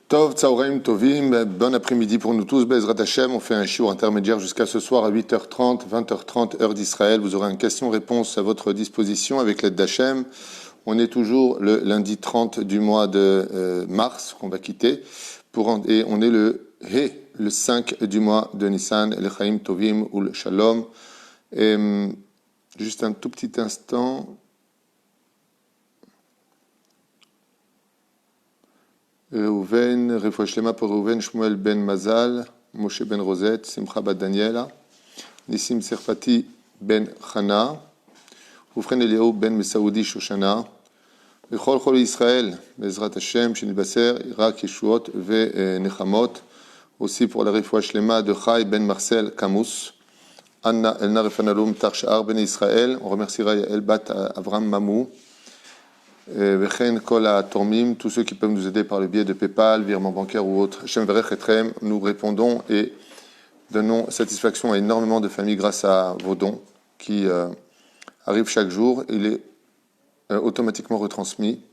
Tov, Tzaoraim, Tovim, bon après-midi pour nous tous, Bezrat Hashem, on fait un shiur intermédiaire jusqu'à ce soir à 8h30, 20h30, heure d'Israël. Vous aurez une question-réponse à votre disposition avec l'aide d'Hachem. On est toujours le lundi 30 du mois de mars qu'on va quitter, et on est le 5 du mois de Nissan, le Chaim Tovim ou le Shalom. Et, juste un tout petit instant. Reuven, Refoua Shlema pour Reuven, Shmuel ben Mazal, Moshe ben Rosette, Simcha bat Daniela, Nissim Serfati ben Chana, Oufren Eliaou ben Mesaoudi Shoshana, Bechol Chol Israël, Bezrat Hashem, Shinibasser, Irak, Yeshuot, Ve Nechamot, aussi pour la Refoua Shlema de Chai ben Marcel Kamus, Anna Elna Refanaloum Tarshar ben Israël, on remerciera El Bat Avram Mamou, tous ceux qui peuvent nous aider par le biais de PayPal, virement bancaire ou autre. Nous répondons et donnons satisfaction à énormément de familles grâce à vos dons qui arrivent chaque jour. Il est automatiquement retransmis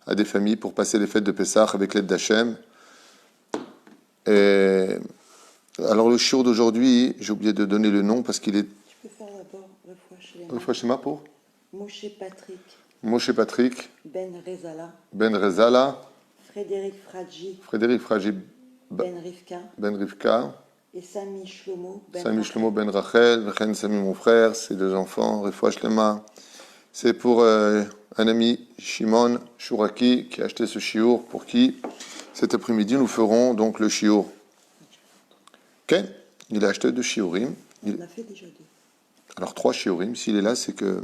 à des familles pour passer les fêtes de Pessah avec l'aide d'Hachem. Alors le shiur d'aujourd'hui, j'ai oublié de donner le nom parce qu'il est... Tu peux faire d'abord Refoua Shlema pour Moshe Patrick. Moshe Patrick, Ben Rezala, Ben Rezala, Frédéric Fragi, Ben Rivka, et Sami Shlomo Ben Rachel, Vechen Sami mon frère, ses deux enfants, Refoua Shlema. C'est pour un ami, Shimon Shuraki, qui a acheté ce shiur, pour qui cet après-midi nous ferons donc le shiur. Ok, il a acheté 2 shiurim. On a fait déjà 2. Alors 3 shiurim, s'il est là, c'est que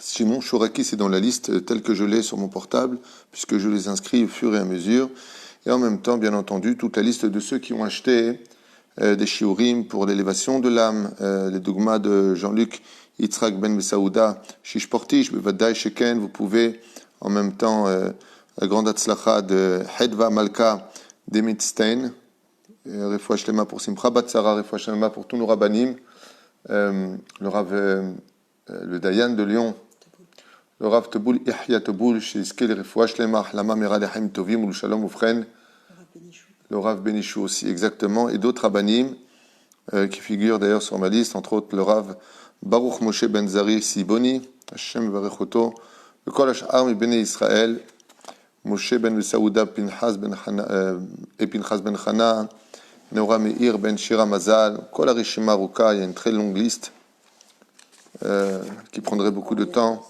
Shimon Shuraki, c'est dans la liste telle que je l'ai sur mon portable, puisque je les inscris au fur et à mesure. Et en même temps, bien entendu, toute la liste de ceux qui ont acheté des shiurim pour l'élévation de l'âme, les dogmas de Jean-Luc Yitzhak ben Mesaouda, Shish Portish, Bevadai Sheken. Vous pouvez en même temps la grande Hatzlacha de Hedva Malka Demitstein, Refoua Shlema pour Simcha Batzara, Refoua Shlema pour tous nos rabbanim, le Dayan de Lyon, le Rav Teboul Yahya Teboul, chez Iskel Refoua Shlema, Lama Mera Lechaim Tovim, ou le Shalom Oufren, le Rav Benichou aussi, exactement, et d'autres rabbanim qui figurent d'ailleurs sur ma liste, entre autres le Rav Baruch Moshe Ben Zari Siboni, Hashem Barechoto, le Kol Hashar mi Bnei Israël, Moshe Ben Saouda Pinchas Ben Chana, Neora Meir Ben Shira Mazal, Kol Harishima Ruka, il y a une très longue liste qui prendrait beaucoup de temps.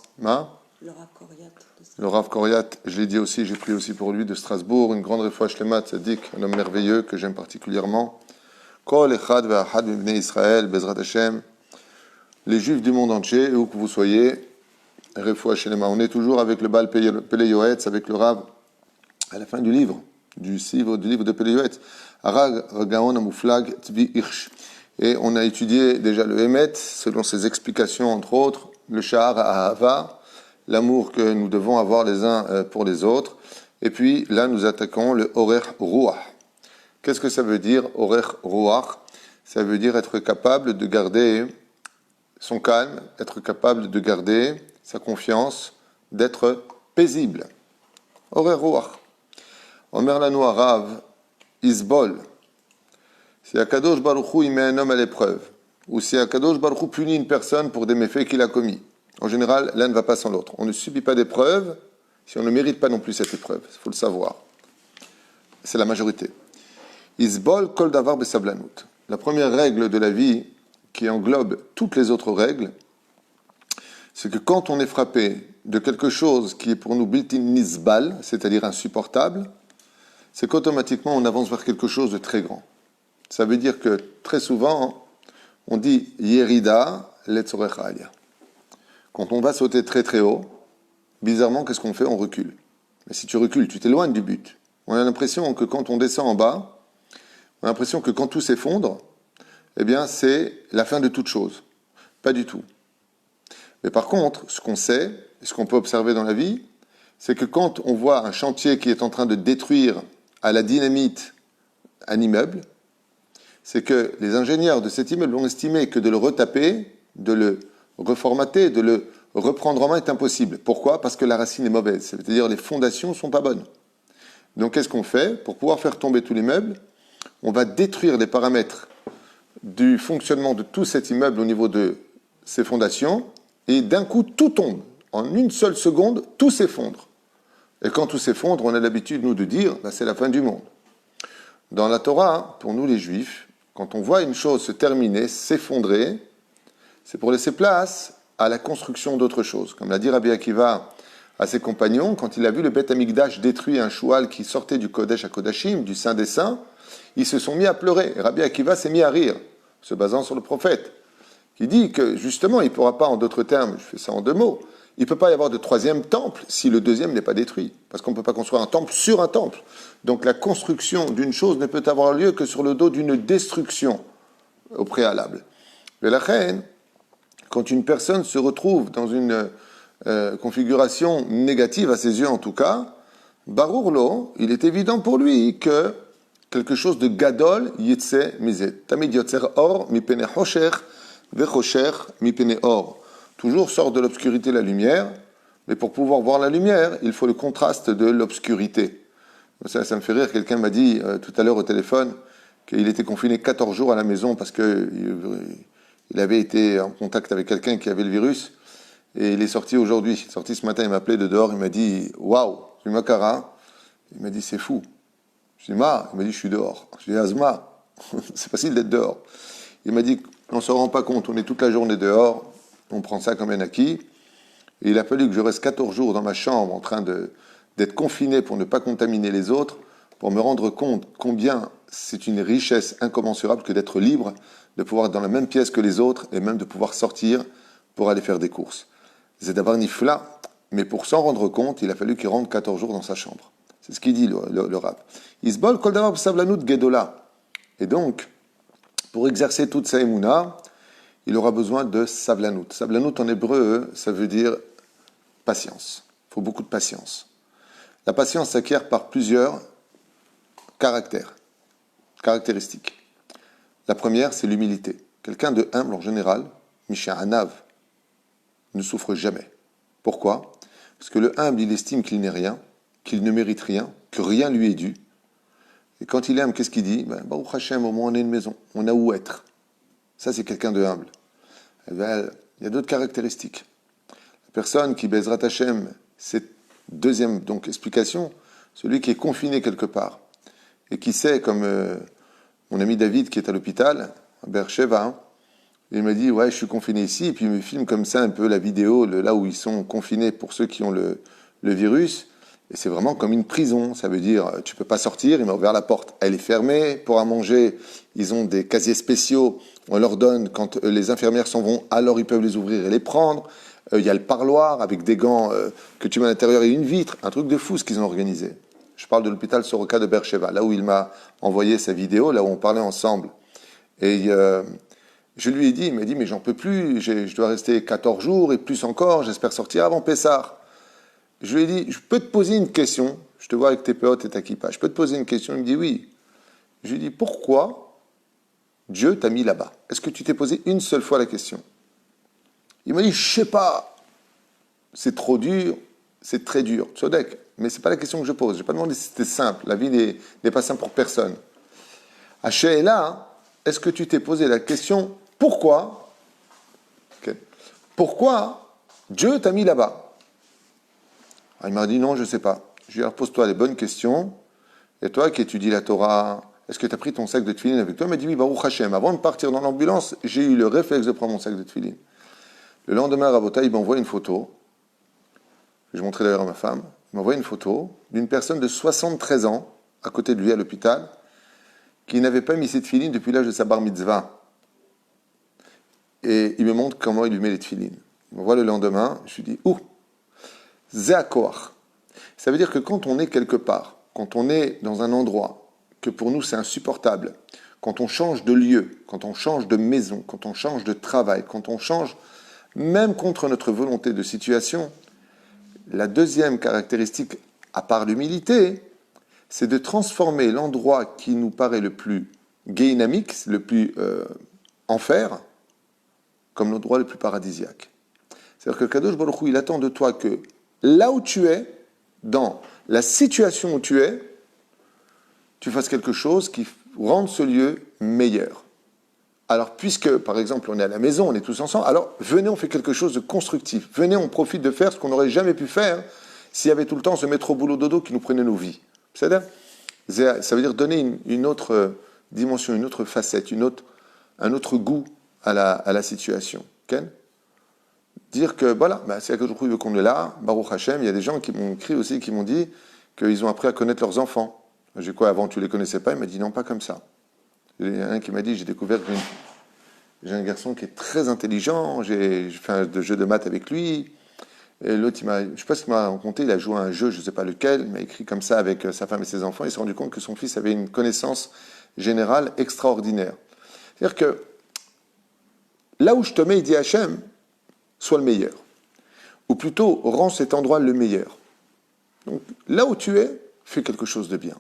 Le Rav Koryat, je l'ai dit aussi, j'ai pris aussi pour lui de Strasbourg, une grande refoua shlema tzaddik, un homme merveilleux que j'aime particulièrement. Kol Echad Ve'achad Bnei Israël, Bezrat Hashem, les Juifs du monde entier, où que vous soyez, refoua shlema. On est toujours avec le Baal Pele Yoetz, avec le Rav, à la fin du livre de Pele Yoetz, Arag Gaon Amuflag Tzvi Hirsch. Et on a étudié déjà le Emet, selon ses explications, entre autres, le Shahar Ahava, l'amour que nous devons avoir les uns pour les autres. Et puis, là, nous attaquons le Orech Ruach. Qu'est-ce que ça veut dire, Orech Ruach? Ça veut dire être capable de garder son calme, être capable de garder sa confiance, d'être paisible. Orech Ruach. Omer Lanu Arav, Isbol. Si Akadosh Baruch Hu, il met un homme à l'épreuve, ou si Akadosh Baruch Hu punit une personne pour des méfaits qu'il a commis, en général, l'un ne va pas sans l'autre. On ne subit pas d'épreuve si on ne mérite pas non plus cette épreuve. Il faut le savoir. C'est la majorité. Isbol kol davar besablanut. La première règle de la vie, qui englobe toutes les autres règles, c'est que quand on est frappé de quelque chose qui est pour nous biltin nisbal, c'est-à-dire insupportable, c'est qu'automatiquement on avance vers quelque chose de très grand. Ça veut dire que très souvent, on dit Yerida letzorecha alia. Quand on va sauter très très haut, bizarrement, qu'est-ce qu'on fait? On recule. Mais si tu recules, tu t'éloignes du but. On a l'impression que quand on descend en bas, on a l'impression que quand tout s'effondre, eh bien, c'est la fin de toute chose. Pas du tout. Mais par contre, ce qu'on sait, et ce qu'on peut observer dans la vie, c'est que quand on voit un chantier qui est en train de détruire à la dynamite un immeuble, c'est que les ingénieurs de cet immeuble ont estimé que de le retaper, de le reformater, de le reprendre en main est impossible. Pourquoi? Parce que la racine est mauvaise, c'est-à-dire les fondations ne sont pas bonnes. Donc qu'est-ce qu'on fait? Pour pouvoir faire tomber tout l'immeuble, on va détruire les paramètres du fonctionnement de tout cet immeuble au niveau de ses fondations, et d'un coup, tout tombe. En une seule seconde, tout s'effondre. Et quand tout s'effondre, on a l'habitude, nous, de dire, c'est la fin du monde. Dans la Torah, pour nous les Juifs, quand on voit une chose se terminer, s'effondrer, c'est pour laisser place à la construction d'autre chose. Comme l'a dit Rabbi Akiva à ses compagnons, quand il a vu le Beth Amikdash détruit un choual qui sortait du Kodesh à Kodashim, du Saint des Saints, ils se sont mis à pleurer. Et Rabbi Akiva s'est mis à rire, se basant sur le prophète, qui dit que justement, il ne pourra pas, en d'autres termes, je fais ça en 2 mots, il ne peut pas y avoir de 3e temple si le 2e n'est pas détruit. Parce qu'on ne peut pas construire un temple sur un temple. Donc la construction d'une chose ne peut avoir lieu que sur le dos d'une destruction au préalable. Mais la reine, quand une personne se retrouve dans une configuration négative, à ses yeux en tout cas, Barourlo, il est évident pour lui que quelque chose de gadol yitse mizet. Tamid yotzer or mipene hosher vechosher mipene or. Toujours sort de l'obscurité la lumière, mais pour pouvoir voir la lumière, il faut le contraste de l'obscurité. Ça me fait rire, quelqu'un m'a dit tout à l'heure au téléphone qu'il était confiné 14 jours à la maison parce qu'il avait été en contact avec quelqu'un qui avait le virus, et il est sorti aujourd'hui. Il est sorti ce matin, il m'a appelé de dehors, il m'a dit « Waouh, je suis Makara ». Il m'a dit « C'est fou ». Je dis « Ma ». Il m'a dit « Je suis dehors ». Je dis « Azma, c'est facile d'être dehors ». Il m'a dit « On ne se rend pas compte, on est toute la journée dehors, on prend ça comme un acquis ». Et il a fallu que je reste 14 jours dans ma chambre en train d'être confiné pour ne pas contaminer les autres, pour me rendre compte combien c'est une richesse incommensurable que d'être libre, de pouvoir être dans la même pièce que les autres et même de pouvoir sortir pour aller faire des courses. C'est d'avoir nifla, mais pour s'en rendre compte, il a fallu qu'il rentre 14 jours dans sa chambre. C'est ce qu'il dit le rap. Isbol kol davar b'savlanut gedola. Et donc, pour exercer toute sa émouna, il aura besoin de savlanut. Savlanut en hébreu, ça veut dire patience. Il faut beaucoup de patience. La patience s'acquiert par plusieurs caractéristiques. La première, c'est l'humilité. Quelqu'un de humble en général, Misha Anav, ne souffre jamais. Pourquoi? Parce que le humble, il estime qu'il n'est rien, qu'il ne mérite rien, que rien lui est dû. Et quand il aime, qu'est-ce qu'il dit? Baruch Hashem, au moins on a une maison, on a où être. Ça, c'est quelqu'un de humble. Et bien, il y a d'autres caractéristiques. La personne qui Bezrat Hashem, c'est deuxième donc, explication, celui qui est confiné quelque part et qui sait, comme mon ami David qui est à l'hôpital, à Beersheva, il m'a dit, ouais, je suis confiné ici, et puis il me filme comme ça un peu la vidéo, là où ils sont confinés pour ceux qui ont le virus, et c'est vraiment comme une prison, ça veut dire, tu peux pas sortir, il m'a ouvert la porte, elle est fermée, pour à manger, ils ont des casiers spéciaux, on leur donne, quand les infirmières s'en vont, alors ils peuvent les ouvrir et les prendre, il y a le parloir avec des gants que tu mets à l'intérieur et une vitre, un truc de fou ce qu'ils ont organisé. Je parle de l'hôpital Soroka de Beersheva, là où il m'a envoyé sa vidéo, là où on parlait ensemble, et je lui ai dit, il m'a dit, mais j'en peux plus, je dois rester 14 jours et plus encore, j'espère sortir avant Pessah. Je lui ai dit, je peux te poser une question, je te vois avec tes potes et ta kippa, je peux te poser une question? Il me dit oui. Je lui ai dit, pourquoi Dieu t'a mis là-bas? Est-ce que tu t'es posé une seule fois la question? Il m'a dit, je sais pas, c'est trop dur, c'est très dur, Tzodek, mais c'est pas la question que je pose, je n'ai pas demandé si c'était simple, la vie n'est pas simple pour personne. Haché est là, est-ce que tu t'es posé la question, pourquoi Pourquoi Dieu t'a mis là-bas? Il m'a dit non, je ne sais pas. Je lui ai dit, pose-toi les bonnes questions. Et toi qui étudies la Torah, est-ce que tu as pris ton sac de tefillin avec toi? Il m'a dit oui, Baruch Hashem. Avant de partir dans l'ambulance, j'ai eu le réflexe de prendre mon sac de tefillin. Le lendemain, Rabotai, il m'envoie une photo. Je montrais d'ailleurs à ma femme. Il m'envoie une photo d'une personne de 73 ans, à côté de lui à l'hôpital, qui n'avait pas mis ses tefillin depuis l'âge de sa bar mitzvah. Et il me montre comment il lui met les tefillin. Il m'envoie le lendemain. Je lui dis, ouh, Zéakoach. Ça veut dire que quand on est quelque part, quand on est dans un endroit que pour nous c'est insupportable, quand on change de lieu, quand on change de maison, quand on change de travail, quand on change même contre notre volonté de situation, la deuxième caractéristique, à part l'humilité, c'est de transformer l'endroit qui nous paraît le plus gainamique, le plus enfer, comme l'endroit le plus paradisiaque. C'est-à-dire que Kadosh Baruch Hu, il attend de toi que là où tu es, dans la situation où tu es, tu fasses quelque chose qui rende ce lieu meilleur. Alors, puisque, par exemple, on est à la maison, on est tous ensemble, alors venez, on fait quelque chose de constructif. Venez, on profite de faire ce qu'on n'aurait jamais pu faire s'il y avait tout le temps ce métro boulot dodo qui nous prenait nos vies. C'est-à-dire, ça veut dire donner une autre dimension, une autre facette, un autre goût à la situation. Okay? Dire que, voilà, c'est que je trouve qu'on est là, Baruch Hashem, il y a des gens qui m'ont écrit aussi, qui m'ont dit qu'ils ont appris à connaître leurs enfants. J'ai quoi, avant tu les connaissais pas? Il m'a dit non, pas comme ça. Il y en a un qui m'a dit, j'ai découvert que j'ai un garçon qui est très intelligent, j'ai fait un jeu de maths avec lui. Et l'autre, je ne sais pas ce qu'il m'a raconté, il a joué à un jeu, je ne sais pas lequel, il m'a écrit comme ça avec sa femme et ses enfants, il s'est rendu compte que son fils avait une connaissance générale extraordinaire. C'est-à-dire que là où je te mets, il dit Hachem, sois le meilleur. Ou plutôt, rends cet endroit le meilleur. Donc là où tu es, fais quelque chose de bien.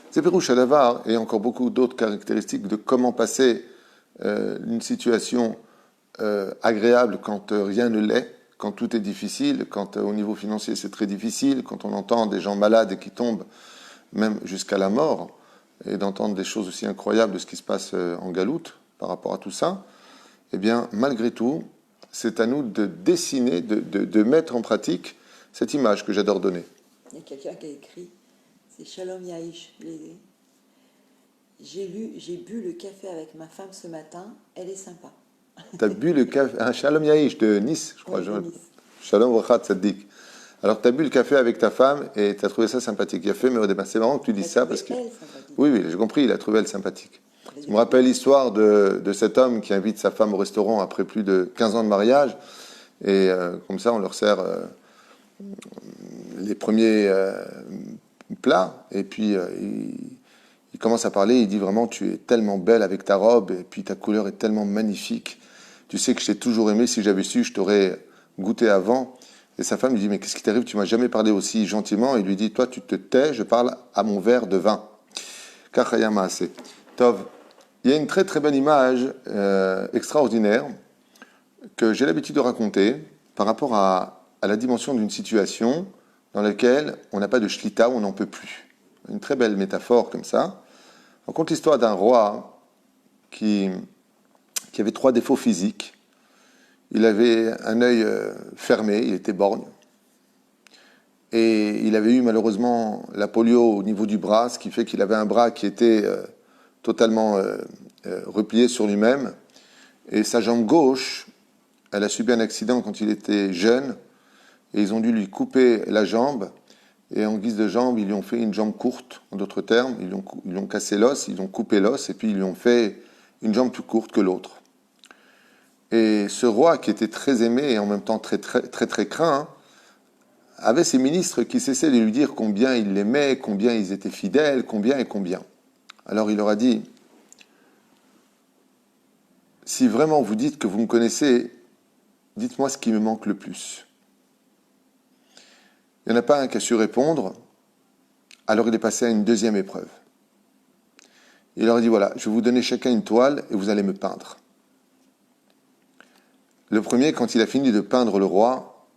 C'est Pérouche Adavar et encore beaucoup d'autres caractéristiques de comment passer une situation agréable quand rien ne l'est, quand tout est difficile, quand au niveau financier c'est très difficile, quand on entend des gens malades et qui tombent même jusqu'à la mort, et d'entendre des choses aussi incroyables de ce qui se passe en Galoute par rapport à tout ça, eh bien, malgré tout, c'est à nous de dessiner, de mettre en pratique cette image que j'adore donner. Il y a quelqu'un qui a écrit, c'est Shalom Yaïch. J'ai bu le café avec ma femme ce matin, elle est sympa. Tu as bu le café, Shalom Yaïch de Nice, je crois. Oui, de Nice. Shalom Rachat Tzaddik. Alors, tu as bu le café avec ta femme et tu as trouvé ça sympathique. Il a fait, mais au départ, c'est marrant que tu dises ça parce que. Oui, j'ai compris, il a trouvé elle sympathique. Je me rappelle l'histoire de cet homme qui invite sa femme au restaurant après plus de 15 ans de mariage. Et comme ça, on leur sert les premiers plats. Et puis, il commence à parler. Il dit vraiment, tu es tellement belle avec ta robe. Et puis, ta couleur est tellement magnifique. Tu sais que je t'ai toujours aimé. Si j'avais su, je t'aurais goûté avant. Et sa femme lui dit, mais qu'est-ce qui t'arrive? Tu m'as jamais parlé aussi gentiment. Il lui dit, toi, tu te tais. Je parle à mon verre de vin. Kachayama assez. Tov. Il y a une très très belle image extraordinaire que j'ai l'habitude de raconter par rapport à la dimension d'une situation dans laquelle on n'a pas de shlita, où on n'en peut plus. Une très belle métaphore comme ça. On raconte l'histoire d'un roi qui avait 3 défauts physiques. Il avait un œil fermé, il était borgne. Et il avait eu malheureusement la polio au niveau du bras, ce qui fait qu'il avait un bras qui était totalement replié sur lui-même. Et sa jambe gauche, elle a subi un accident quand il était jeune. Et ils ont dû lui couper la jambe. Et en guise de jambe, ils lui ont fait une jambe courte, en d'autres termes. Ils lui ont cassé l'os, ils ont coupé l'os, et puis ils lui ont fait une jambe plus courte que l'autre. Et ce roi, qui était très aimé et en même temps très, très, très, très craint, avait ses ministres qui cessaient de lui dire combien il l'aimait, combien ils étaient fidèles, combien et combien. Alors il leur a dit, si vraiment vous dites que vous me connaissez, dites-moi ce qui me manque le plus. Il n'y en a pas un qui a su répondre, alors il est passé à une deuxième épreuve. Il leur a dit, voilà, je vais vous donner chacun une toile et vous allez me peindre. Le premier, quand il a fini de peindre le roi,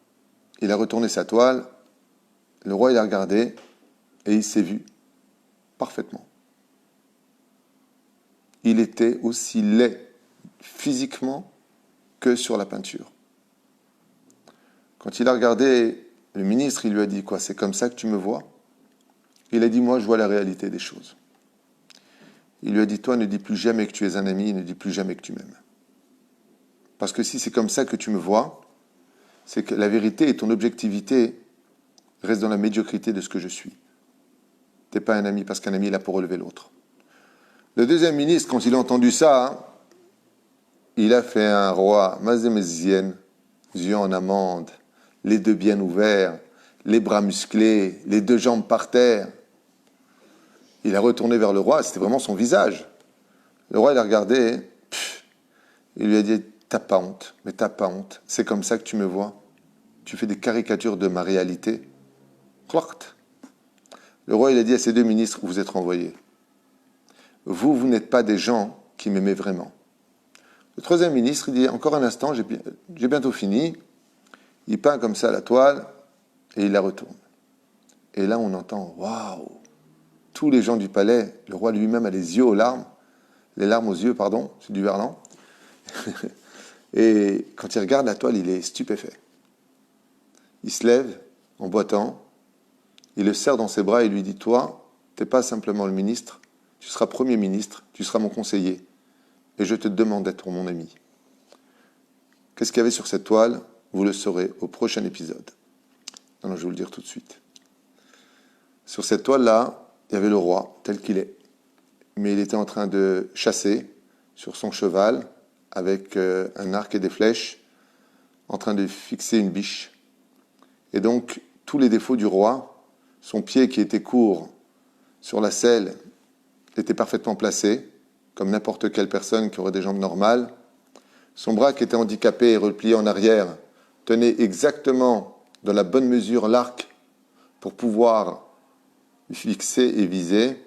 il a retourné sa toile, le roi il a regardé et il s'est vu parfaitement. Il était aussi laid physiquement que sur la peinture. Quand il a regardé le ministre, il lui a dit, quoi, c'est comme ça que tu me vois? Il a dit, moi, je vois la réalité des choses. Il lui a dit, toi, ne dis plus jamais que tu es un ami, ne dis plus jamais que tu m'aimes. Parce que si c'est comme ça que tu me vois, c'est que la vérité et ton objectivité restent dans la médiocrité de ce que je suis. Tu n'es pas un ami, parce qu'un ami est là pour relever l'autre. Le deuxième ministre, quand il a entendu ça, il a fait un roi, mazémézienne, yeux en amande, les 2 bien ouverts, les bras musclés, les 2 jambes par terre. Il a retourné vers le roi, c'était vraiment son visage. Le roi, il a regardé, il lui a dit, t'as pas honte, mais t'as pas honte, c'est comme ça que tu me vois. Tu fais des caricatures de ma réalité. Le roi, il a dit à ses 2 ministres, vous êtes renvoyés. Vous n'êtes pas des gens qui m'aimaient vraiment. Le 3e ministre, il dit, encore un instant, j'ai bientôt fini. Il peint comme ça la toile et il la retourne. Et là, on entend, waouh, tous les gens du palais, le roi lui-même a les larmes aux yeux, pardon, c'est du verlan. Et quand il regarde la toile, il est stupéfait. Il se lève en boitant, il le serre dans ses bras et lui dit, toi, tu n'es pas simplement le ministre, tu seras premier ministre, tu seras mon conseiller, et je te demande d'être mon ami. Qu'est-ce qu'il y avait sur cette toile? Vous le saurez au prochain épisode. Non, je vais vous le dire tout de suite. Sur cette toile-là, il y avait le roi, tel qu'il est. Mais il était en train de chasser sur son cheval, avec un arc et des flèches, en train de fixer une biche. Et donc, tous les défauts du roi, son pied qui était court sur la selle, était parfaitement placé, comme n'importe quelle personne qui aurait des jambes normales. Son bras qui était handicapé et replié en arrière, tenait exactement dans la bonne mesure l'arc pour pouvoir fixer et viser.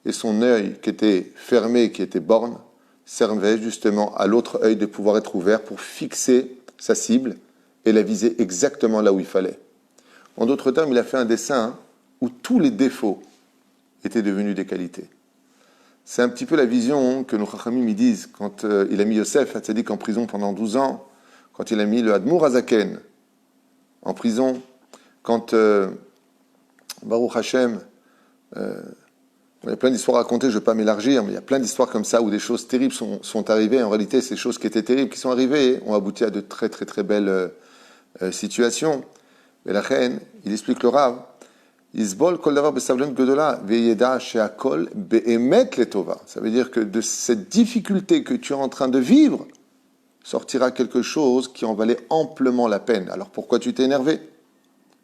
Et son œil qui était fermé, qui était borne, servait justement à l'autre œil de pouvoir être ouvert pour fixer sa cible et la viser exactement là où il fallait. En d'autres termes, il a fait un dessin où tous les défauts étaient devenus des qualités. C'est un petit peu la vision que nos Chachamim me disent quand il a mis Yosef Hatzadik en prison pendant 12 ans, quand il a mis le Admour Hazaken en prison, quand Baruch Hashem, il y a plein d'histoires à raconter, je ne vais pas m'élargir, mais il y a plein d'histoires comme ça où des choses terribles sont arrivées. En réalité, ces choses qui étaient terribles, qui sont arrivées, ont abouti à de très très très belles situations. Mais la reine, il explique le Rav, Isbol kol davar besavlon gedola veyeda sheakol beemet letova. Ça veut dire que de cette difficulté que tu es en train de vivre, sortira quelque chose qui en valait amplement la peine. Alors pourquoi tu t'es énervé?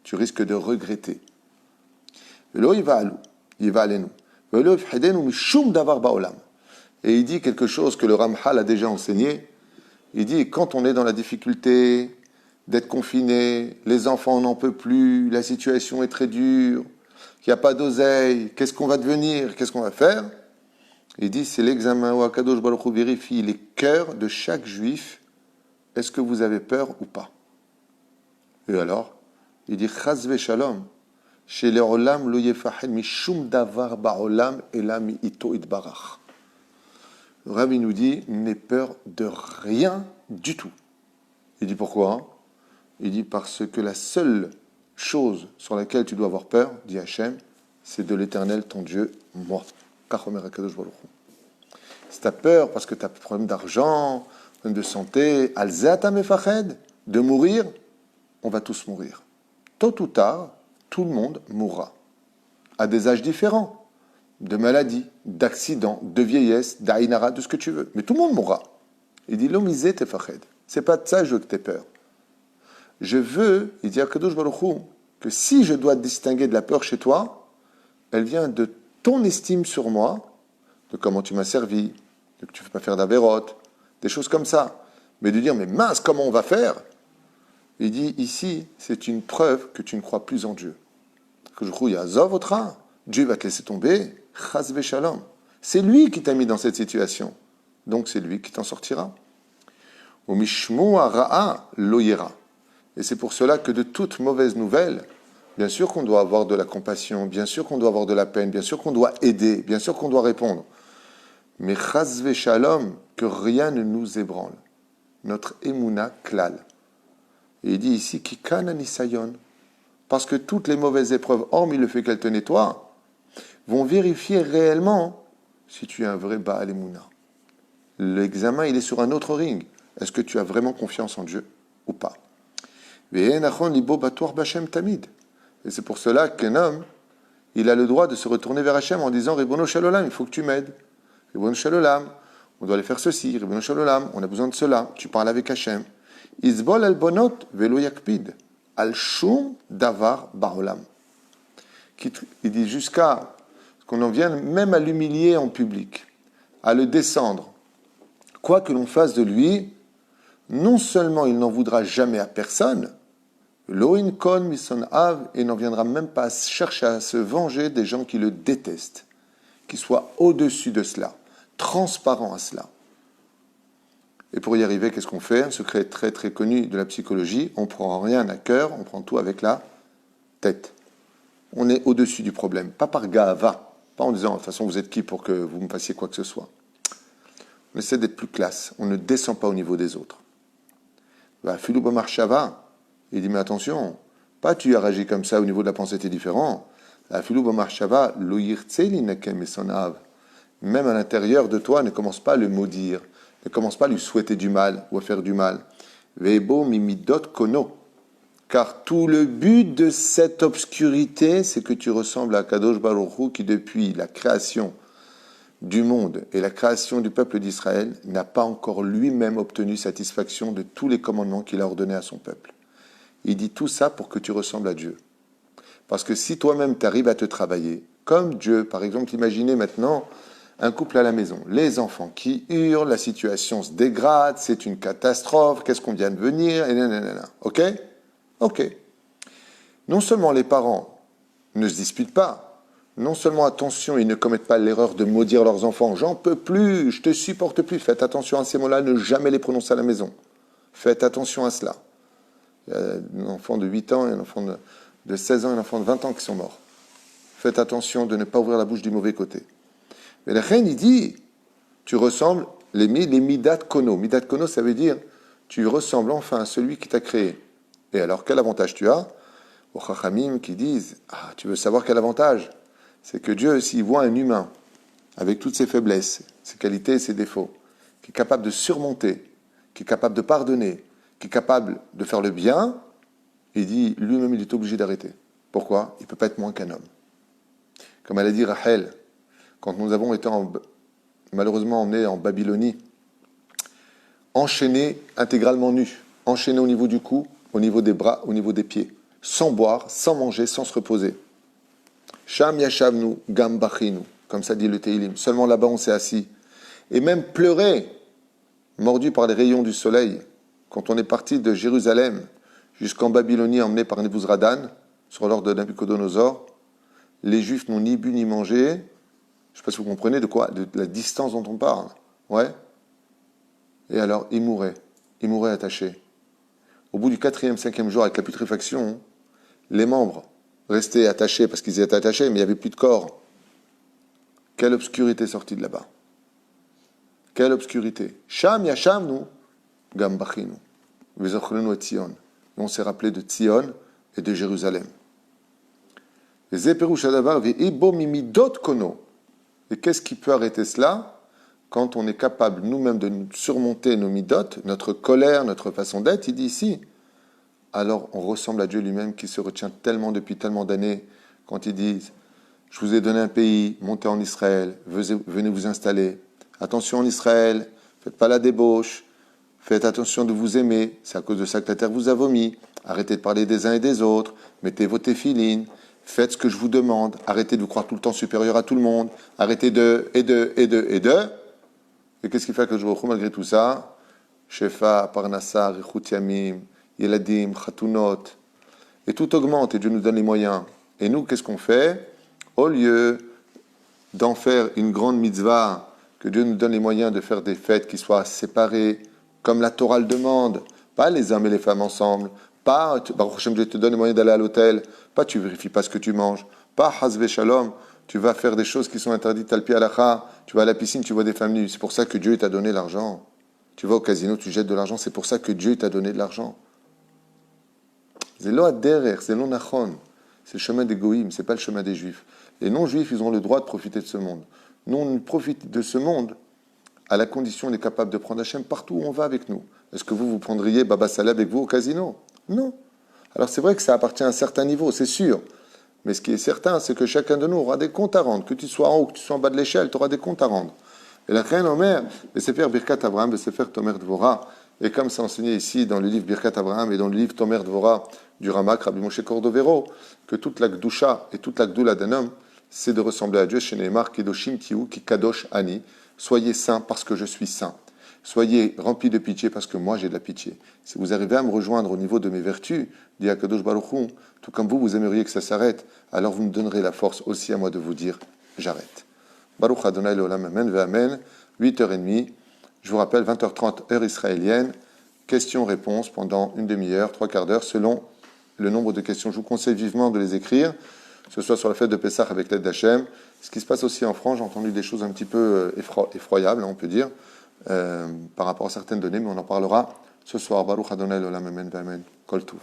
Tu risques de regretter. Velo iva alenu. Velo ifhedenu mishum davar baolam. Et il dit quelque chose que le Ramchal a déjà enseigné. Il dit, quand on est dans la difficulté d'être confiné, les enfants n'en peuvent plus, la situation est très dure, il n'y a pas d'oseille, qu'est-ce qu'on va devenir, qu'est-ce qu'on va faire? Il dit, c'est l'examen où Akadosh Baruch Hu vérifie les cœurs de chaque juif. Est-ce que vous avez peur ou pas? Et alors, il dit, Chaz v'shalom, chez les olam lo yefahed mishum davar ba'olam elam ito itbarach. Le Rabbi nous dit, n'aie peur de rien du tout. Il dit pourquoi? Il dit parce que la seule chose sur laquelle tu dois avoir peur, dit Hachem, c'est de l'Éternel, ton Dieu, moi. Si tu as peur parce que tu as des problèmes d'argent, problèmes de santé, alzata mefached, de mourir, on va tous mourir. Tôt ou tard, tout le monde mourra. À des âges différents, de maladies, d'accidents, de vieillesse, d'Aïnara, de ce que tu veux. Mais tout le monde mourra. Il dit, l'omizé tefached. C'est pas de ça je veux que tu aies peur. Je veux, il dit à Kadosh Baruch Hu, que si je dois distinguer de la peur chez toi, elle vient de ton estime sur moi, de comment tu m'as servi, de que tu ne fais pas faire d'avérote, des choses comme ça. Mais de dire, mais mince, comment on va faire? Il dit, ici, c'est une preuve que tu ne crois plus en Dieu. Que je crois, il y a Zovotra, Dieu va te laisser tomber, Chaz v'shalom. C'est lui qui t'a mis dans cette situation. Donc c'est lui qui t'en sortira. Au mishmu ra'a lo yera. Et c'est pour cela que de toute mauvaise nouvelle, bien sûr qu'on doit avoir de la compassion, bien sûr qu'on doit avoir de la peine, bien sûr qu'on doit aider, bien sûr qu'on doit répondre. Mais chaz v'shalom, que rien ne nous ébranle. Notre émouna klal. Et il dit ici, kikan anisayon. Parce que toutes les mauvaises épreuves, hormis le fait qu'elles te nettoient, vont vérifier réellement si tu es un vrai Baal Emouna. L'examen, il est sur un autre ring. Est-ce que tu as vraiment confiance en Dieu ou pas? Et c'est pour cela qu'un homme, il a le droit de se retourner vers Hachem en disant, Ribono Shalolam, il faut que tu m'aides. Ribono Shalolam, on doit aller faire ceci. Ribono Shalolam, on a besoin de cela. Tu parles avec Hachem. Izbol al bonot velo yakpid. Al shum davar baolam. Il dit jusqu'à ce qu'on en vienne même à l'humilier en public, à le descendre. Quoi que l'on fasse de lui, non seulement il n'en voudra jamais à personne, Loin kon mison av, et n'en viendra même pas à chercher à se venger des gens qui le détestent, qui soient au-dessus de cela, transparents à cela. Et pour y arriver, qu'est-ce qu'on fait? Un secret très très connu de la psychologie, on ne prend rien à cœur, on prend tout avec la tête. On est au-dessus du problème, pas par gava, Pas en disant, de toute façon, vous êtes qui pour que vous me fassiez quoi que ce soit. On essaie d'être plus classe. On ne descend pas au niveau des autres. Philou Bomar Shava, il dit, mais attention, pas tu as réagi comme ça au niveau de la pensée, t'es différent. Philou Bomar Shava, lo yirtzeli nekem esonav. Même à l'intérieur de toi, ne commence pas à le maudire, ne commence pas à lui souhaiter du mal ou à faire du mal. Vebo mimidot kono. Car tout le but de cette obscurité, c'est que tu ressembles à Kadosh Baruch Hu qui, depuis la création du monde et la création du peuple d'Israël, n'a pas encore lui-même obtenu satisfaction de tous les commandements qu'il a ordonnés à son peuple. Il dit tout ça pour que tu ressembles à Dieu. Parce que si toi-même tu arrives à te travailler, comme Dieu, par exemple, imaginez maintenant un couple à la maison, les enfants qui hurlent, la situation se dégrade, c'est une catastrophe, qu'est-ce qu'on vient de venir, et nanana. Ok ? Ok. Non seulement les parents ne se disputent pas, non seulement attention, ils ne commettent pas l'erreur de maudire leurs enfants, j'en peux plus, je te supporte plus, faites attention à ces mots-là, ne jamais les prononcer à la maison. Faites attention à cela. Il y a un enfant de 8 ans et un enfant de 16 ans et un enfant de 20 ans qui sont morts. Faites attention de ne pas ouvrir la bouche du mauvais côté. Mais la reine, il dit, tu ressembles, les midat kono. Midat kono, ça veut dire, tu ressembles enfin à celui qui t'a créé. Et alors, quel avantage tu as? Aux chachamim qui disent, tu veux savoir quel avantage? C'est que Dieu, s'il voit un humain, avec toutes ses faiblesses, ses qualités et ses défauts, qui est capable de surmonter, qui est capable de pardonner, qui est capable de faire le bien, il dit, lui-même, il est obligé d'arrêter. Pourquoi? Il ne peut pas être moins qu'un homme. Comme elle a dit Rachel, quand nous avons été malheureusement emmenés en Babylonie, enchaînés intégralement nus, enchaînés au niveau du cou, au niveau des bras, au niveau des pieds, sans boire, sans manger, sans se reposer. Sham yashavnu gam bachinu, comme ça dit le Teilim. Seulement là-bas on s'est assis. Et même pleurer, mordu par les rayons du soleil, quand on est parti de Jérusalem jusqu'en Babylonie, emmené par Nebuzradan, sur l'ordre de Nabucodonosor, les Juifs n'ont ni bu ni mangé. Je ne sais pas si vous comprenez de quoi, de la distance dont on parle. Ouais. Et alors, ils mouraient attachés. Au bout du 4e, 5e jour, avec la putréfaction, les membres restaient attachés parce qu'ils étaient attachés, mais il n'y avait plus de corps. Quelle obscurité sortie de là-bas. Quelle obscurité. Sham yashavnu gam bachinu v'zachrenu et Tzion. Et on s'est rappelé de Tzion et de Jérusalem. Et qu'est-ce qui peut arrêter cela? Quand on est capable nous-mêmes de surmonter nos midot, notre colère, notre façon d'être, il dit ici, alors on ressemble à Dieu lui-même qui se retient tellement depuis tellement d'années, quand il dit, je vous ai donné un pays, montez en Israël, venez vous installer, attention en Israël, faites pas la débauche, faites attention de vous aimer, c'est à cause de ça que la terre vous a vomi, arrêtez de parler des uns et des autres, mettez vos téphilines, faites ce que je vous demande, arrêtez de vous croire tout le temps supérieur à tout le monde, arrêtez et qu'est-ce qui fait que je vous malgré tout ça? Shefa, Parnassa, Richut Yamim, Yeladim, Khatunot. Et tout augmente et Dieu nous donne les moyens. Et nous, qu'est-ce qu'on fait? Au lieu d'en faire une grande mitzvah, que Dieu nous donne les moyens de faire des fêtes qui soient séparées, comme la Torah le demande, pas les hommes et les femmes ensemble, pas, Baruch Hashem, Dieu te donne les moyens d'aller à l'hôtel, pas tu vérifies pas ce que tu manges, pas Hazve Shalom, tu vas faire des choses qui sont interdites al pi halacha, tu vas à la piscine, tu vois des femmes nues, c'est pour ça que Dieu t'a donné l'argent. Tu vas au casino, tu jettes de l'argent, c'est pour ça que Dieu t'a donné de l'argent. C'est lo aderer, c'est lo nachon, c'est le chemin des goïms, c'est pas le chemin des juifs. Les non-juifs, ils ont le droit de profiter de ce monde. Nous, on profite de ce monde à la condition on est capable de prendre Hachem partout où on va avec nous. Est-ce que vous prendriez Baba Saleh avec vous au casino? Non. Alors c'est vrai que ça appartient à un certain niveau, c'est sûr. Mais ce qui est certain, c'est que chacun de nous aura des comptes à rendre. Que tu sois en haut, que tu sois en bas de l'échelle, tu auras des comptes à rendre. Et la reine Omer, Sefer Birkat Abraham, le Sefer Tomer Dvorah, et comme c'est enseigné ici dans le livre Birkat Abraham et dans le livre Tomer Dvorah du Ramak, Rabbi Moshe Cordovero, que toute la Gdusha et toute la Gdoula d'un homme, c'est de ressembler à Dieu. Chez Neymar, Kedoshim Tiou, Ki Kadosh Ani. Soyez saints parce que je suis saint. Soyez remplis de pitié parce que moi j'ai de la pitié. Si vous arrivez à me rejoindre au niveau de mes vertus, dit Akadosh Baruch Hu, tout comme vous aimeriez que ça s'arrête, alors vous me donnerez la force aussi à moi de vous dire j'arrête. Baruch Adonai Leolam Amen ve Amen, 8h30. Je vous rappelle 20h30 heure israélienne. Questions-réponses pendant une demi-heure, 3/4 d'heure selon le nombre de questions. Je vous conseille vivement de les écrire. ce soit sur la fête de Pessah avec l'aide d'Hachem. Ce qui se passe aussi en France, j'ai entendu des choses un petit peu effroyables, on peut dire, par rapport à certaines données, mais on en parlera ce soir. Baruch Adonai l'olam amen v'amen. Kol Tuv.